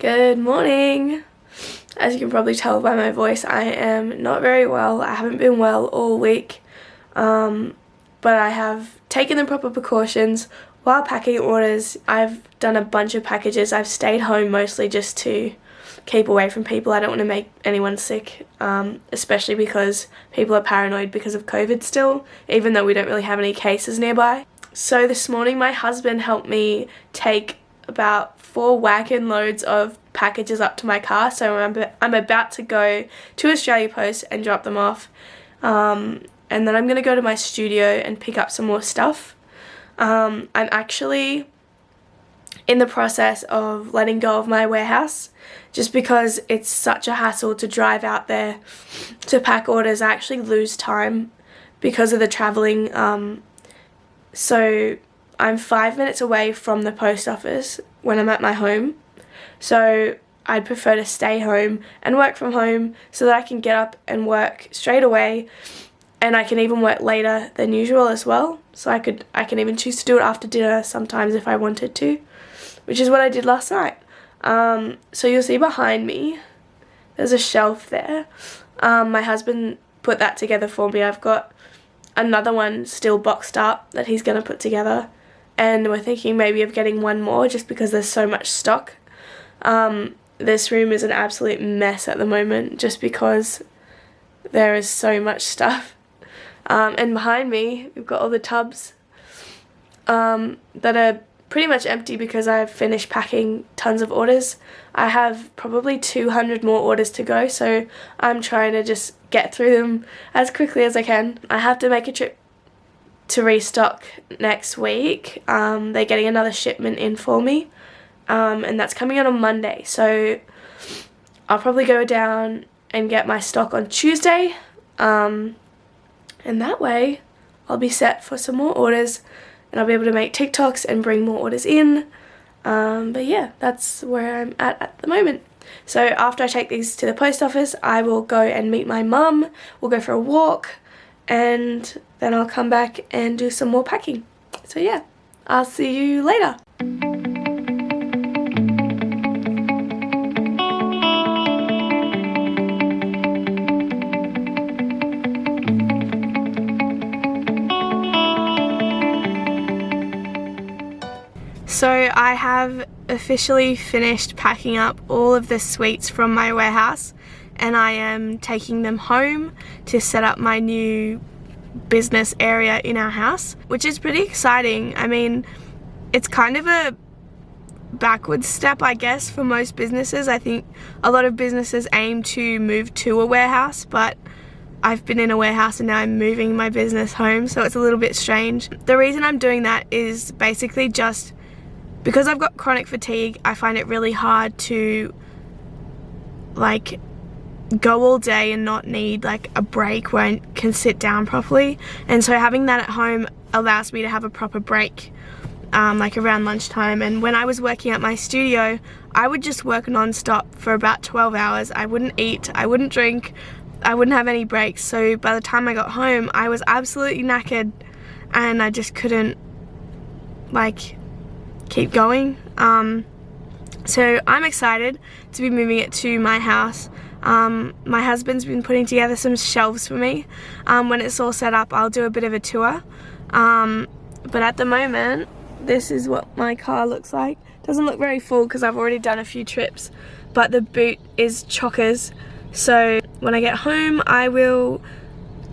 Good morning. As you can probably tell by my voice, I am not very well. I haven't been well all week, but I have taken the proper precautions while packing orders. I've done a bunch of packages. I've stayed home mostly just to keep away from people. I don't want to make anyone sick, especially because people are paranoid because of COVID still, even though we don't really have any cases nearby. So this morning my husband helped me take about 4 wagon loads of packages up to my car, so I'm about to go to Australia Post and drop them off, and then I'm going to go to my studio and pick up some more stuff. I'm actually in the process of letting go of my warehouse just because it's such a hassle to drive out there to pack orders. I actually lose time because of the travelling, so I'm 5 minutes away from the post office when I'm at my home, so I'd prefer to stay home and work from home so that I can get up and work straight away, and I can even work later than usual as well. So I can even choose to do it after dinner sometimes if I wanted to, which is what I did last night. So you'll see behind me there's a shelf there. My husband put that together for me. I've got another one still boxed up that he's going to put together, and we're thinking maybe of getting one more just because there's so much stock. This room is an absolute mess at the moment just because there is so much stuff. And behind me we've got all the tubs that are pretty much empty because I've finished packing tons of orders. I have probably 200 more orders to go, so I'm trying to just get through them as quickly as I can. I have to make a trip to restock next week. They're getting another shipment in for me, and that's coming out on Monday, so I'll probably go down and get my stock on Tuesday, and that way I'll be set for some more orders and I'll be able to make TikToks and bring more orders in. But yeah, that's where I'm at the moment. So after I take these to the post office, I will go and meet my mum. We'll go for a walk, and then I'll come back and do some more packing. So yeah, I'll see you later. So I have officially finished packing up all of the sweets from my warehouse, and I am taking them home to set up my new business area in our house, which is pretty exciting. I mean, it's kind of a backwards step, I guess, for most businesses. I think a lot of businesses aim to move to a warehouse, but I've been in a warehouse and now I'm moving my business home, so it's a little bit strange. The reason I'm doing that is basically just because I've got chronic fatigue. I find it really hard to like go all day and not need like a break where I can sit down properly, and so having that at home allows me to have a proper break, like around lunchtime. And when I was working at my studio, I would just work non-stop for about 12 hours. I wouldn't eat, I wouldn't drink, I wouldn't have any breaks, so by the time I got home I was absolutely knackered and I just couldn't like keep going. So I'm excited to be moving it to my house. My husband's been putting together some shelves for me. When it's all set up, I'll do a bit of a tour. But at the moment, this is what my car looks like. Doesn't look very full because I've already done a few trips, but the boot is chockers. So when I get home, I will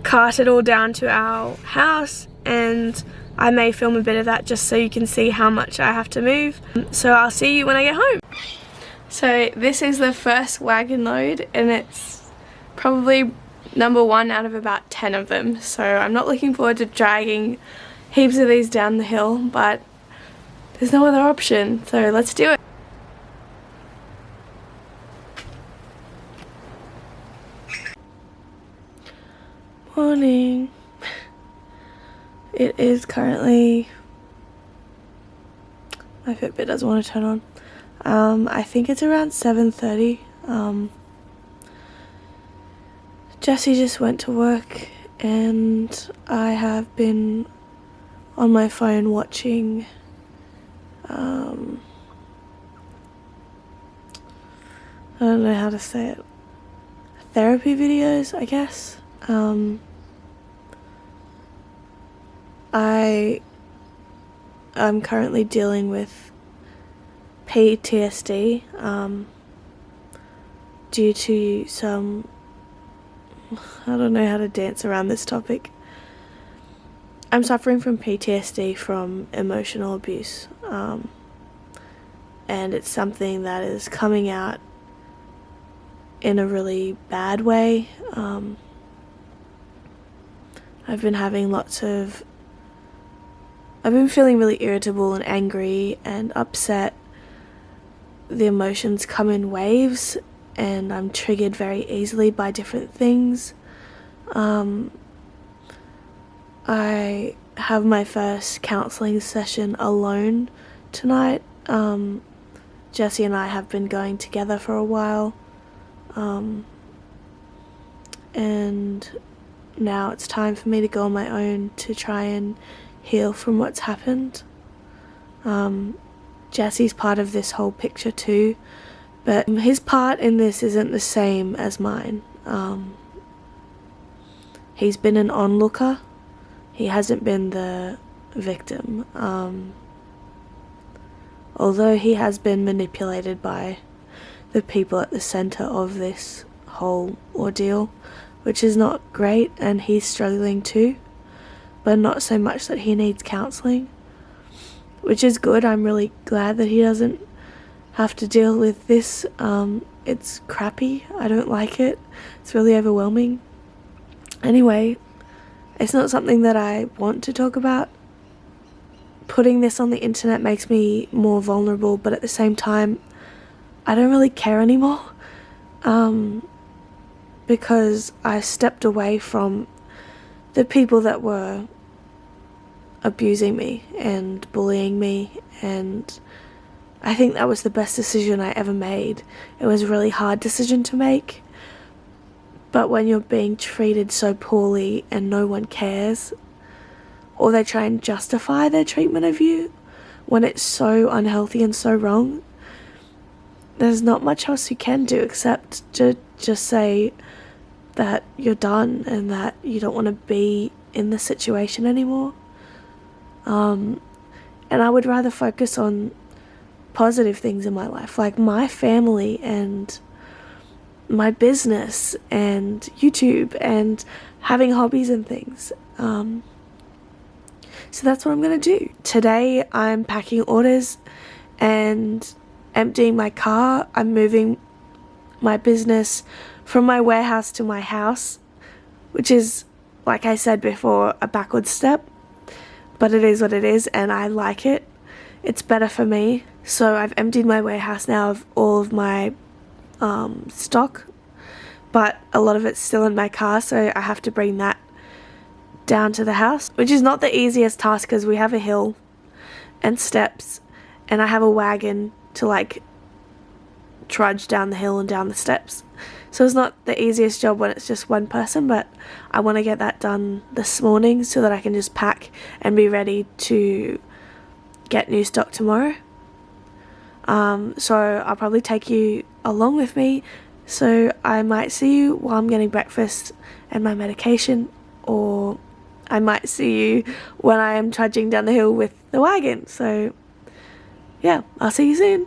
cart it all down to our house, and I may film a bit of that just so you can see how much I have to move. So I'll see you when I get home. So this is the first wagon load, and it's probably number 1 out of about 10 of them. So I'm not looking forward to dragging heaps of these down the hill, but there's no other option. So let's do it. Morning. It is currently, my Fitbit doesn't want to turn on. I think it's around 7:30. Jessie just went to work and I have been on my phone watching don't know how to say it, therapy videos, I guess. I'm currently dealing with PTSD due to some, I don't know how to dance around this topic. I'm suffering from PTSD from emotional abuse, and it's something that is coming out in a really bad way. I've been feeling really irritable and angry and upset. The emotions come in waves, and I'm triggered very easily by different things. I have my first counselling session alone tonight. Jessie and I have been going together for a while, and now it's time for me to go on my own to try and heal from what's happened. Jesse's part of this whole picture too, but his part in this isn't the same as mine. He's been an onlooker. He hasn't been the victim. Although he has been manipulated by the people at the centre of this whole ordeal, which is not great, and he's struggling too, but not so much that he needs counselling, which is good. I'm really glad that he doesn't have to deal with this. It's crappy. I don't like it. It's really overwhelming. Anyway, it's not something that I want to talk about. Putting this on the internet makes me more vulnerable, but at the same time, I don't really care anymore, because I stepped away from the people that were abusing me and bullying me, and I think that was the best decision I ever made. It was a really hard decision to make, but when you're being treated so poorly and no one cares, or they try and justify their treatment of you when it's so unhealthy and so wrong, there's not much else you can do except to just say that you're done and that you don't want to be in the situation anymore. And I would rather focus on positive things in my life, like my family and my business and YouTube and having hobbies and things. So that's what I'm going to do. Today I'm packing orders and emptying my car. I'm moving my business from my warehouse to my house, which is, like I said before, a backward step, but it is what it is and I like it. It's better for me. So I've emptied my warehouse now of all of my stock, but a lot of it's still in my car, so I have to bring that down to the house, which is not the easiest task because we have a hill and steps, and I have a wagon to like trudge down the hill and down the steps. So it's not the easiest job when it's just one person, but I want to get that done this morning so that I can just pack and be ready to get new stock tomorrow. So I'll probably take you along with me, so I might see you while I'm getting breakfast and my medication, or I might see you when I am trudging down the hill with the wagon. So yeah, I'll see you soon.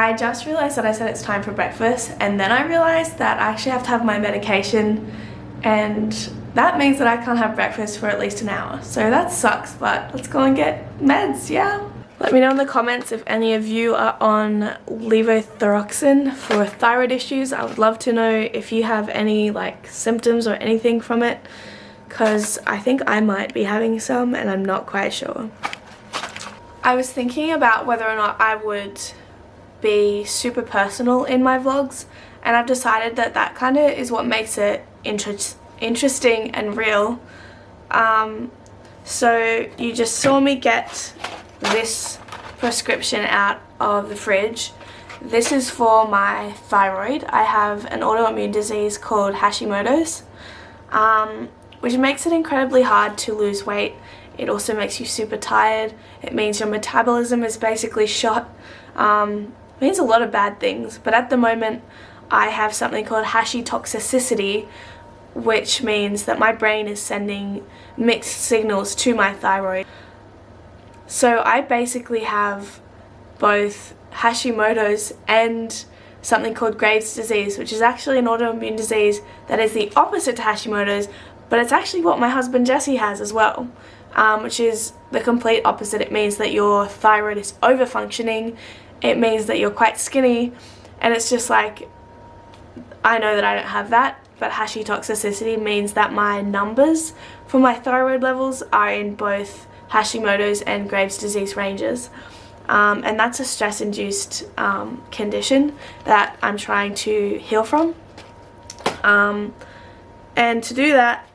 I just realized that I said it's time for breakfast, and then I realized that I actually have to have my medication, and that means that I can't have breakfast for at least an hour. So that sucks, but let's go and get meds, yeah? Let me know in the comments if any of you are on levothyroxine for thyroid issues. I would love to know if you have any like symptoms or anything from it, because I think I might be having some and I'm not quite sure. I was thinking about whether or not I would be super personal in my vlogs, and I've decided that that kind of is what makes it interesting and real. So you just saw me get this prescription out of the fridge. This is for my thyroid. I have an autoimmune disease called Hashimoto's, which makes it incredibly hard to lose weight. It also makes you super tired. It means your metabolism is basically shot. It means a lot of bad things, but at the moment I have something called hashitoxicity, which means that my brain is sending mixed signals to my thyroid. So I basically have both Hashimoto's and something called Graves' disease, which is actually an autoimmune disease that is the opposite to Hashimoto's, but it's actually what my husband Jesse has as well, which is the complete opposite. It means that your thyroid is over-functioning, it means that you're quite skinny, and it's just like, I know that I don't have that, but hashitoxicity means that my numbers for my thyroid levels are in both Hashimoto's and Graves' disease ranges, and that's a stress-induced condition that I'm trying to heal from, and to do that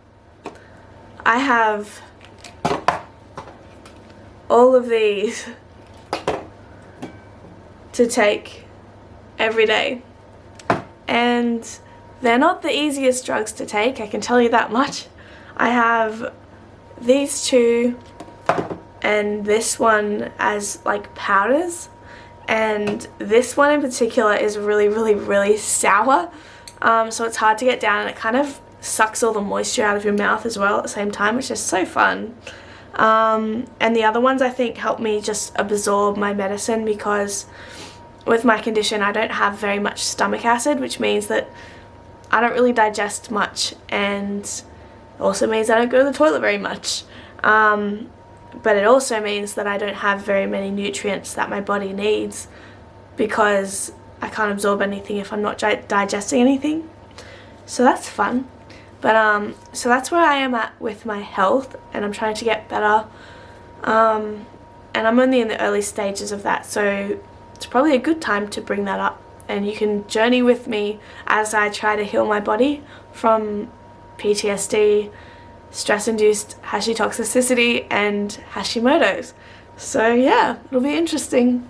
I have all of these to take every day, and they're not the easiest drugs to take, I can tell you that much. I have these two and this one as like powders, and this one in particular is really sour, so it's hard to get down, and it kind of sucks all the moisture out of your mouth as well at the same time, which is so fun. And the other ones I think help me just absorb my medicine, because with my condition I don't have very much stomach acid, which means that I don't really digest much, and also means I don't go to the toilet very much. But it also means that I don't have very many nutrients that my body needs, because I can't absorb anything if I'm not digesting anything. So that's fun. But so that's where I am at with my health, and I'm trying to get better. And I'm only in the early stages of that, so it's probably a good time to bring that up, and you can journey with me as I try to heal my body from PTSD, stress-induced hashitoxicity, and Hashimoto's. So yeah, it'll be interesting.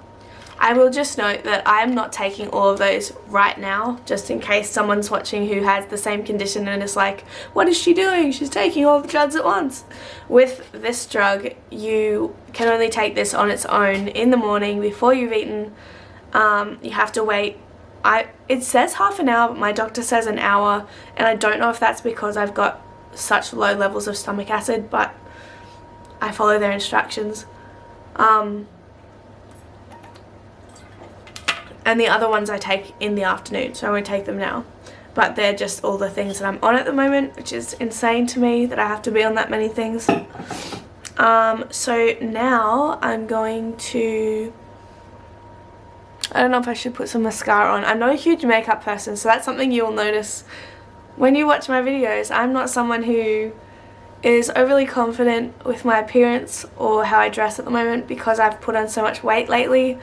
I will just note that I am not taking all of those right now, just in case someone's watching who has the same condition and is like, what is she doing? She's taking all the drugs at once. With this drug, you can only take this on its own in the morning before you've eaten. You have to wait. It says half an hour, but my doctor says an hour, and I don't know if that's because I've got such low levels of stomach acid, but I follow their instructions. And the other ones I take in the afternoon, so I won't take them now. But they're just all the things that I'm on at the moment, which is insane to me that I have to be on that many things. So now I'm going to, I don't know if I should put some mascara on. I'm not a huge makeup person, so that's something you'll notice when you watch my videos. I'm not someone who is overly confident with my appearance or how I dress at the moment, because I've put on so much weight lately.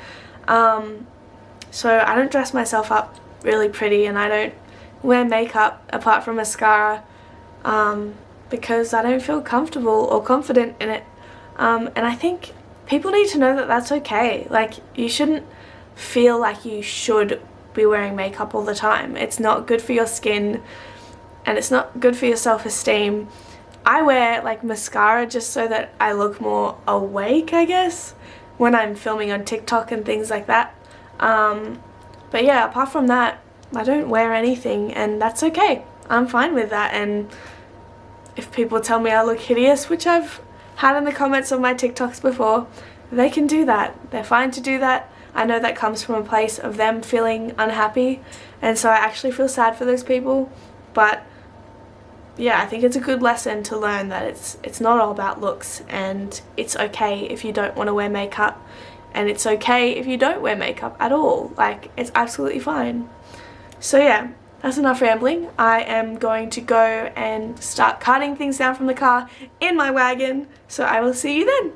So I don't dress myself up really pretty, and I don't wear makeup apart from mascara, because I don't feel comfortable or confident in it. And I think people need to know that that's okay. Like, you shouldn't feel like you should be wearing makeup all the time. It's not good for your skin, and it's not good for your self-esteem. I wear like mascara just so that I look more awake, I guess, when I'm filming on TikTok and things like that. But yeah, apart from that, I don't wear anything, and that's okay. I'm fine with that. And if people tell me I look hideous, which I've had in the comments of my TikToks before, they can do that. They're fine to do that. I know that comes from a place of them feeling unhappy, and so I actually feel sad for those people. But yeah, I think it's a good lesson to learn that it's not all about looks, and it's okay if you don't want to wear makeup, and it's okay if you don't wear makeup at all. Like, it's absolutely fine. So yeah, that's enough rambling. I am going to go and start carting things down from the car in my wagon, so I will see you then.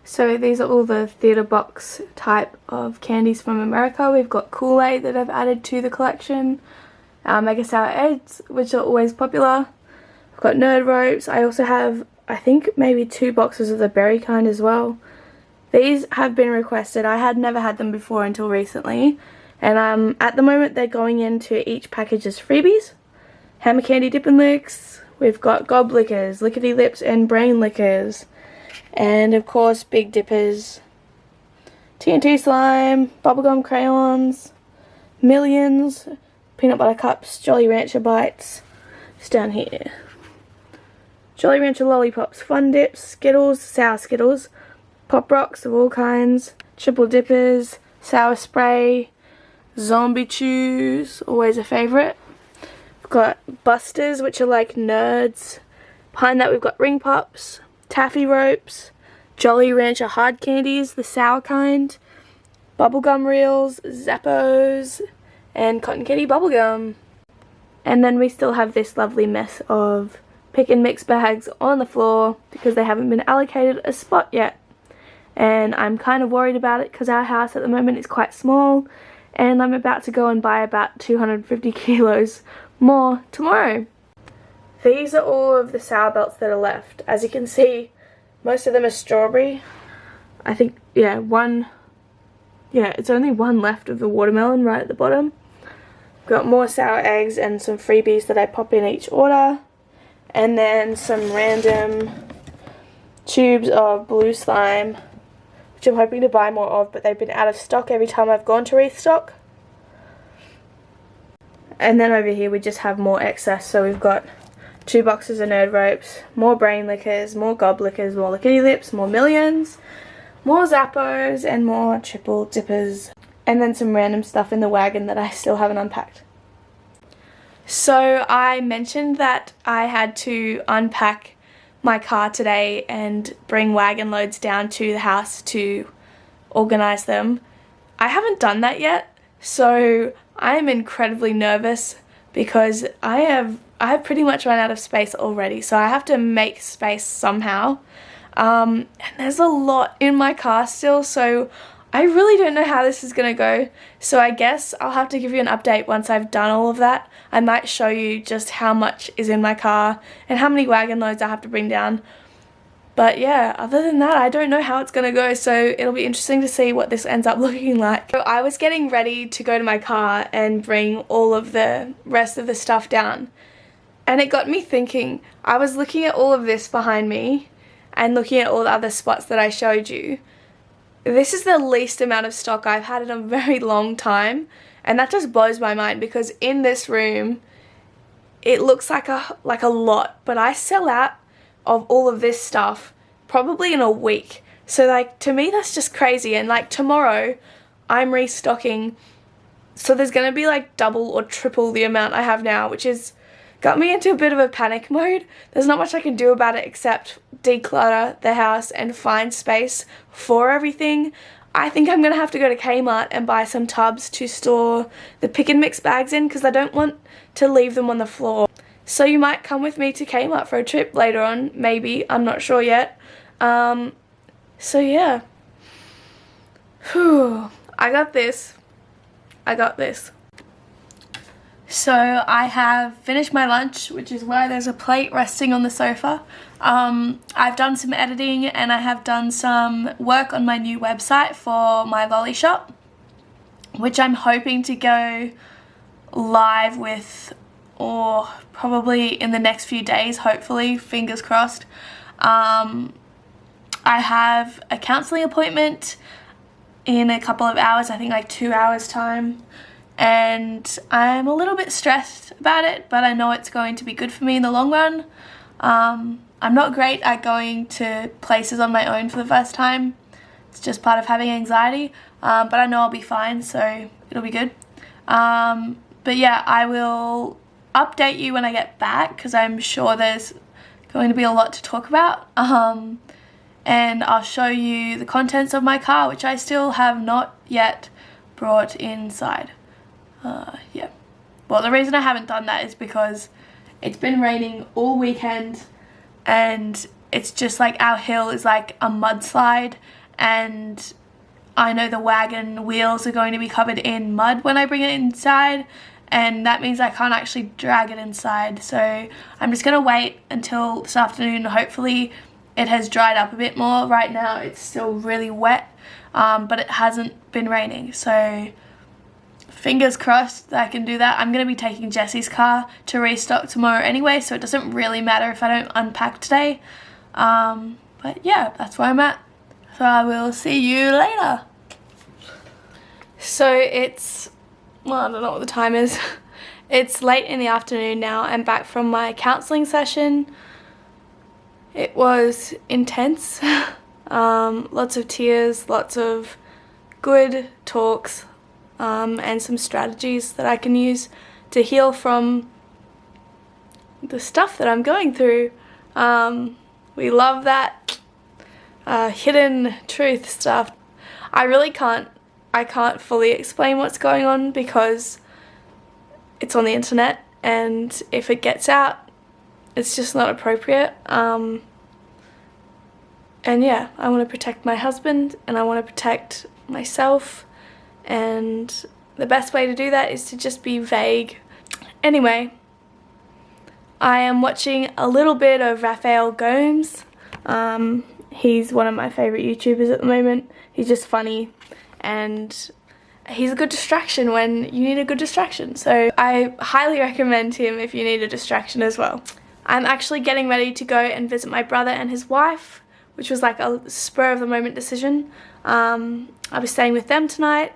So these are all the theatre box type of candies from America. We've got Kool-Aid that I've added to the collection, Mega Sour Eggs, which are always popular. I've got Nerd Ropes. I also have, I think, maybe 2 boxes of the berry kind as well. These have been requested. I had never had them before until recently, and at the moment they're going into each package as freebies. Hammer Candy Dippin' Licks. We've got Gob Lickers, Lickety Lips, and Brain Lickers. And of course, Big Dippers, TNT Slime, Bubblegum Crayons, Millions, Peanut Butter Cups, Jolly Rancher Bites, it's down here, Jolly Rancher Lollipops, Fun Dips, Skittles, Sour Skittles, Pop Rocks of all kinds, Triple Dippers, Sour Spray, Zombie Chews, always a favourite. We've got Busters, which are like Nerds. Behind that we've got Ring Pops, Taffy Ropes, Jolly Rancher Hard Candies, the sour kind, Bubblegum Reels, Zappos, and Cotton Candy Bubblegum. And then we still have this lovely mess of pick and mix bags on the floor because they haven't been allocated a spot yet. And I'm kind of worried about it because our house at the moment is quite small, and I'm about to go and buy about 250 kilos more tomorrow. These are all of the sour belts that are left. As you can see, most of them are strawberry. I think, yeah, it's only one left of the watermelon right at the bottom. Got more sour eggs and some freebies that I pop in each order. And then some random tubes of blue slime, which I'm hoping to buy more of, but they've been out of stock every time I've gone to restock. And then over here we just have more excess, so we've got 2 boxes of Nerd Ropes, more Brain Lickers, more Gob Lickers, more Lickety Lips, more Millions, more Zappos, and more Triple Dippers. And then some random stuff in the wagon that I still haven't unpacked. So I mentioned that I had to unpack my car today and bring wagon loads down to the house to organise them. I haven't done that yet, so I am incredibly nervous because I have pretty much run out of space already, so I have to make space somehow. And there's a lot in my car still, so I really don't know how this is gonna go. So I guess I'll have to give you an update once I've done all of that. I might show you just how much is in my car and how many wagon loads I have to bring down. But yeah, other than that, I don't know how it's gonna go, so it'll be interesting to see what this ends up looking like. So I was getting ready to go to my car and bring all of the rest of the stuff down. And it got me thinking. I was looking at all of this behind me and looking at all the other spots that I showed you. This is the least amount of stock I've had in a very long time, and that just blows my mind because in this room it looks like a lot, but I sell out of all of this stuff probably in a week. So like, to me that's just crazy. And like tomorrow I'm restocking, so there's gonna be like double or triple the amount I have now, which is got me into a bit of a panic mode. There's not much I can do about it except declutter the house and find space for everything, I think I'm going to have to go to Kmart and buy some tubs to store the pick and mix bags in, because I don't want to leave them on the floor. So you might come with me to Kmart for a trip later on, maybe, I'm not sure yet. So yeah. Whew. I got this. So I have finished my lunch, which is why there's a plate resting on the sofa. I've done some editing and I have done some work on my new website for my lolly shop, which I'm hoping to go live with, or probably in the next few days, hopefully, fingers crossed. I have a counselling appointment in a couple of hours, I think like 2 hours time. And I'm a little bit stressed about it, but I know it's going to be good for me in the long run. I'm not great at going to places on my own for the first time. It's just part of having anxiety, but I know I'll be fine, so it'll be good. But yeah, I will update you when I get back, because I'm sure there's going to be a lot to talk about. And I'll show you the contents of my car, which I still have not yet brought inside. Yeah. Well, the reason I haven't done that is because it's been raining all weekend, and it's just like our hill is like a mudslide, and I know the wagon wheels are going to be covered in mud when I bring it inside, and that means I can't actually drag it inside. So I'm just going to wait until this afternoon. Hopefully it has dried up a bit more. Right now it's still really wet, but it hasn't been raining, so fingers crossed that I can do that. I'm going to be taking Jesse's car to restock tomorrow anyway, so it doesn't really matter if I don't unpack today. But yeah, that's where I'm at. So I will see you later. So it's, well, I don't know what the time is. It's late in the afternoon now. I'm back from my counselling session. It was intense. Lots of tears, lots of good talks, and some strategies that I can use to heal from the stuff that I'm going through. We love that hidden truth stuff. I can't fully explain what's going on because it's on the internet, and if it gets out, it's just not appropriate. And yeah, I want to protect my husband and I want to protect myself, and the best way to do that is to just be vague. Anyway, I am watching a little bit of Raphael Gomes. He's one of my favourite YouTubers at the moment. He's just funny, and he's a good distraction when you need a good distraction. So I highly recommend him if you need a distraction as well. I'm actually getting ready to go and visit my brother and his wife, which was like a spur of the moment decision. I'll be staying with them tonight.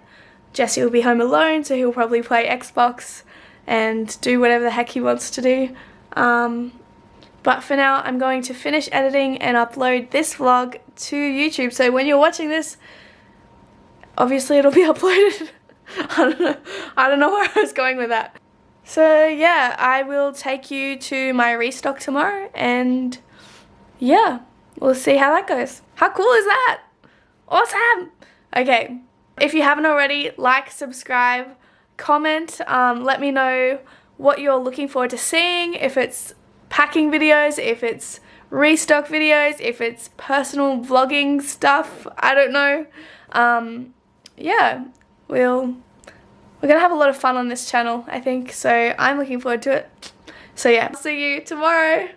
Jesse will be home alone, so he'll probably play Xbox and do whatever the heck he wants to do. But for now, I'm going to finish editing and upload this vlog to YouTube. So when you're watching this, obviously it'll be uploaded. I don't know where I was going with that. So yeah, I will take you to my restock tomorrow, and yeah, we'll see how that goes. How cool is that? Awesome! Okay, if you haven't already, like, subscribe, comment, let me know what you're looking forward to seeing, if it's packing videos, if it's restock videos, if it's personal vlogging stuff, I don't know. Yeah, we're gonna have a lot of fun on this channel, I think, so I'm looking forward to it. So yeah, see you tomorrow.